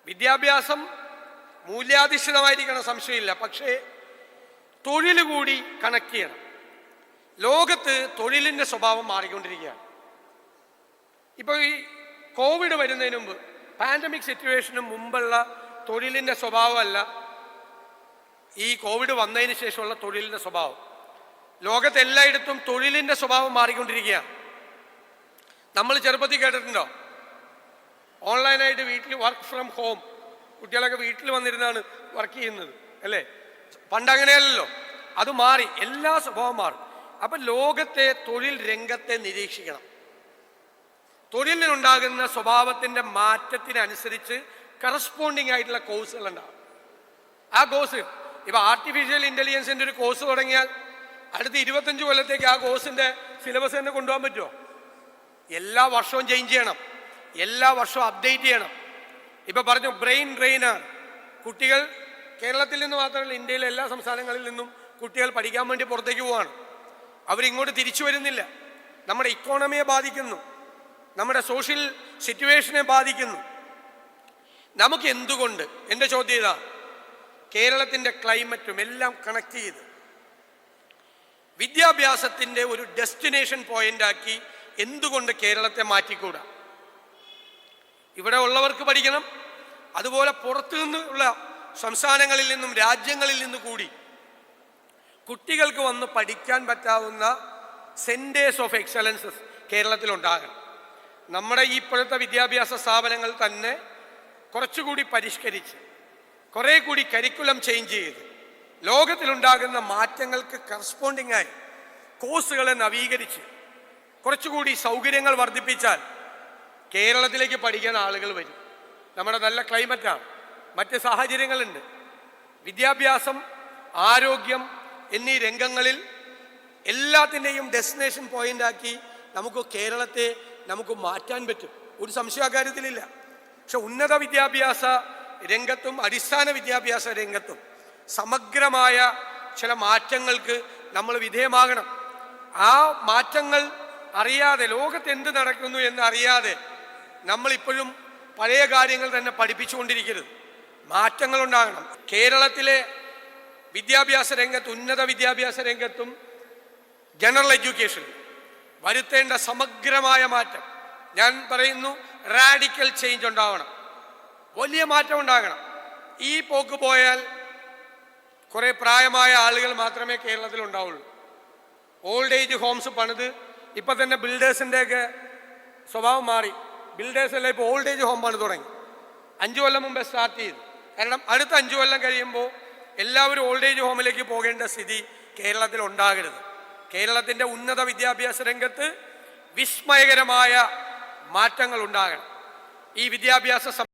വിദ്യാഭ്യാസം മൂല്യാധിഷ്ഠിതമായിരിക്കണം, സംശയമില്ല. പക്ഷേ തൊഴിൽ കൂടി കണക്ട് ചെയ്യണം. ലോകത്ത് തൊഴിലിൻ്റെ സ്വഭാവം മാറിക്കൊണ്ടിരിക്കുകയാണ്. ഇപ്പോൾ ഈ കോവിഡ് വരുന്നതിന് മുമ്പ്, പാൻഡമിക് സിറ്റുവേഷന് മുമ്പുള്ള തൊഴിലിൻ്റെ സ്വഭാവമല്ല ഈ കോവിഡ് വന്നതിന് ശേഷമുള്ള തൊഴിലിൻ്റെ സ്വഭാവം. ലോകത്ത് എല്ലായിടത്തും തൊഴിലിൻ്റെ സ്വഭാവം മാറിക്കൊണ്ടിരിക്കുകയാണ്. നമ്മൾ ചെറുപ്പത്തിൽ കേട്ടിട്ടുണ്ടോ, ഓൺലൈനായിട്ട് വീട്ടിൽ വർക്ക് ഫ്രം ഹോം, കുട്ടികളൊക്കെ വീട്ടിൽ വന്നിരുന്നാണ് വർക്ക് ചെയ്യുന്നത്, അല്ലേ? പണ്ടങ്ങനെയല്ലല്ലോ, അത് മാറി, എല്ലാ സ്വഭാവം മാറും. അപ്പം ലോകത്തെ തൊഴിൽ രംഗത്തെ നിരീക്ഷിക്കണം. തൊഴിലിനുണ്ടാകുന്ന സ്വഭാവത്തിൻ്റെ മാറ്റത്തിനനുസരിച്ച് കറസ്പോണ്ടിങ് ആയിട്ടുള്ള കോഴ്സുകൾ ഉണ്ടാകും. ആ കോഴ്സ് ഇപ്പം ആർട്ടിഫിഷ്യൽ ഇൻ്റലിജൻസിൻ്റെ ഒരു കോഴ്സ് തുടങ്ങിയാൽ അടുത്ത 25 കൊല്ലത്തേക്ക് ആ കോഴ്സിൻ്റെ സിലബസ് തന്നെ കൊണ്ടുപോകാൻ പറ്റുമോ? എല്ലാ വർഷവും ചേഞ്ച് ചെയ്യണം, എല്ലാ വർഷവും അപ്ഡേറ്റ് ചെയ്യണം. ഇപ്പം പറഞ്ഞു ബ്രെയിൻ ഡ്രെയിനാണ്. കുട്ടികൾ കേരളത്തിൽ നിന്ന് മാത്രമല്ല, ഇന്ത്യയിലെ എല്ലാ സംസ്ഥാനങ്ങളിൽ നിന്നും കുട്ടികൾ പഠിക്കാൻ വേണ്ടി പുറത്തേക്ക് പോവാണ്. അവരിങ്ങോട്ട് തിരിച്ചു വരുന്നില്ല. നമ്മുടെ ഇക്കോണമിയെ ബാധിക്കുന്നു, നമ്മുടെ സോഷ്യൽ സിറ്റുവേഷനെ ബാധിക്കുന്നു. നമുക്ക് എന്തുകൊണ്ട്, എൻ്റെ ചോദ്യം ഇതാ, കേരളത്തിൻ്റെ ക്ലൈമറ്റും എല്ലാം കണക്ട് ചെയ്ത് വിദ്യാഭ്യാസത്തിൻ്റെ ഒരു ഡെസ്റ്റിനേഷൻ പോയിന്റാക്കി എന്തുകൊണ്ട് കേരളത്തെ മാറ്റിക്കൂടാ? ഇവിടെ ഉള്ളവർക്ക് പഠിക്കണം, അതുപോലെ പുറത്തു നിന്നുള്ള സംസ്ഥാനങ്ങളിൽ നിന്നും രാജ്യങ്ങളിൽ നിന്ന് കൂടി കുട്ടികൾക്ക് വന്ന് പഠിക്കാൻ പറ്റാവുന്ന സെൻറ്റേഴ്സ് ഓഫ് എക്സലൻസസ് കേരളത്തിലുണ്ടാകണം. നമ്മുടെ ഈ ഇപ്പോഴത്തെ വിദ്യാഭ്യാസ സ്ഥാപനങ്ങൾ തന്നെ കുറച്ചുകൂടി പരിഷ്കരിച്ച്, കുറേ കൂടി കരിക്കുലം ചേഞ്ച് ചെയ്ത് ലോകത്തിലുണ്ടാകുന്ന മാറ്റങ്ങൾക്ക് കറസ്പോണ്ടിങ് ആയി കോഴ്സുകളെ നവീകരിച്ച് കുറച്ചുകൂടി സൗകര്യങ്ങൾ വർദ്ധിപ്പിച്ചാൽ കേരളത്തിലേക്ക് പഠിക്കാൻ ആളുകൾ വരും. നമ്മുടെ നല്ല ക്ലൈമറ്റാണ്, മറ്റ് സാഹചര്യങ്ങളുണ്ട്. വിദ്യാഭ്യാസം, ആരോഗ്യം എന്നീ രംഗങ്ങളിൽ എല്ലാത്തിൻ്റെയും ഡെസ്റ്റിനേഷൻ പോയിന്റാക്കി നമുക്ക് കേരളത്തെ നമുക്ക് മാറ്റാൻ പറ്റും, ഒരു സംശയ കാര്യത്തിലില്ല. പക്ഷെ ഉന്നത വിദ്യാഭ്യാസ രംഗത്തും അടിസ്ഥാന വിദ്യാഭ്യാസ രംഗത്തും സമഗ്രമായ ചില മാറ്റങ്ങൾക്ക് നമ്മൾ വിധേയമാകണം. ആ മാറ്റങ്ങൾ അറിയാതെ, ലോകത്ത് എന്ത് നടക്കുന്നു എന്നറിയാതെ നമ്മളിപ്പോഴും പഴയ കാര്യങ്ങൾ തന്നെ പഠിപ്പിച്ചുകൊണ്ടിരിക്കരുത്. മാറ്റങ്ങൾ ഉണ്ടാകണം. കേരളത്തിലെ വിദ്യാഭ്യാസ രംഗത്ത്, ഉന്നത വിദ്യാഭ്യാസ രംഗത്തും ജനറൽ എഡ്യൂക്കേഷനിൽ വരുത്തേണ്ട സമഗ്രമായ മാറ്റം, ഞാൻ പറയുന്നു റാഡിക്കൽ ചേഞ്ച് ഉണ്ടാവണം, വലിയ മാറ്റം ഉണ്ടാകണം. ഈ പോക്ക് പോയാൽ കുറേ പ്രായമായ ആളുകൾ മാത്രമേ കേരളത്തിൽ ഉണ്ടാവുള്ളൂ. ഓൾഡ് ഏജ് ഹോംസ് പണിത് ഇപ്പം തന്നെ ബിൽഡേഴ്സിൻ്റെയൊക്കെ സ്വഭാവം മാറി. ബിൽഡേഴ്സെല്ലാം ഇപ്പോൾ ഓൾഡ് ഏജ് ഹോം പണിത് തുടങ്ങി. 5 കൊല്ലം മുമ്പേ സ്റ്റാർട്ട് ചെയ്തു. കാരണം അടുത്ത 5 കൊല്ലം കഴിയുമ്പോൾ എല്ലാവരും ഓൾഡ് ഏജ് ഹോമിലേക്ക് പോകേണ്ട സ്ഥിതി കേരളത്തിൽ ഉണ്ടാകരുത്. കേരളത്തിൻ്റെ ഉന്നത വിദ്യാഭ്യാസ രംഗത്ത് വിസ്മയകരമായ മാറ്റങ്ങൾ ഉണ്ടാകണം. ഈ വിദ്യാഭ്യാസ